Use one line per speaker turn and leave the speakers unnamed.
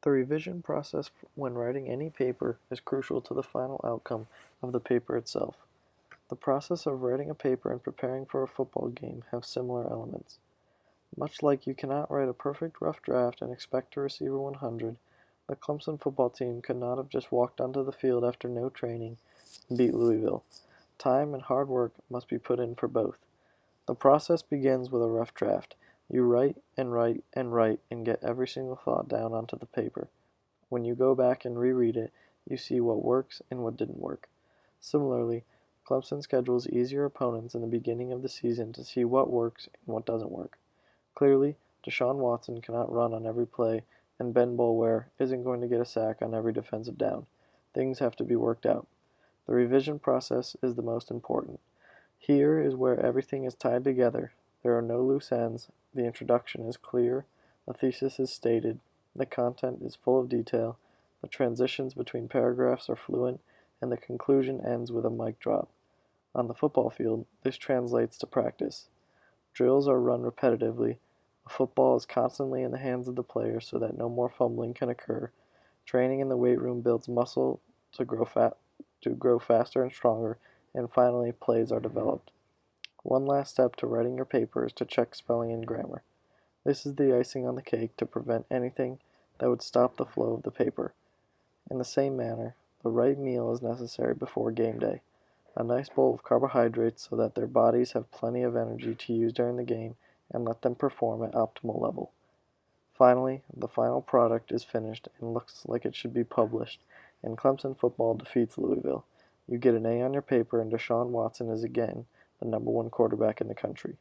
The revision process when writing any paper is crucial to the final outcome of the paper itself. The process of writing a paper and preparing for a football game have similar elements. Much like you cannot write a perfect rough draft and expect to receive a 100, the Clemson football team could not have just walked onto the field after no training and beat Louisville. Time and hard work must be put in for both. The process begins with a rough draft. You write and write and write and get every single thought down onto the paper. When you go back and reread it, you see what works and what didn't work. Similarly, Clemson schedules easier opponents in the beginning of the season to see what works and what doesn't work. Clearly, Deshaun Watson cannot run on every play, and Ben Boulware isn't going to get a sack on every defensive down. Things have to be worked out. The revision process is the most important. Here is where everything is tied together. There are no loose ends, the introduction is clear, the thesis is stated, the content is full of detail, the transitions between paragraphs are fluent, and the conclusion ends with a mic drop. On the football field, this translates to practice. Drills are run repetitively, a football is constantly in the hands of the players so that no more fumbling can occur. Training in the weight room builds muscle to grow faster and stronger, and finally, plays are developed. One last step to writing your paper is to check spelling and grammar. This is the icing on the cake to prevent anything that would stop the flow of the paper. In the same manner, the right meal is necessary before game day. A nice bowl of carbohydrates so that their bodies have plenty of energy to use during the game and let them perform at optimal level. Finally, the final product is finished and looks like it should be published, and Clemson football defeats Louisville. You get an A on your paper, and Deshaun Watson is again the #1 quarterback in the country.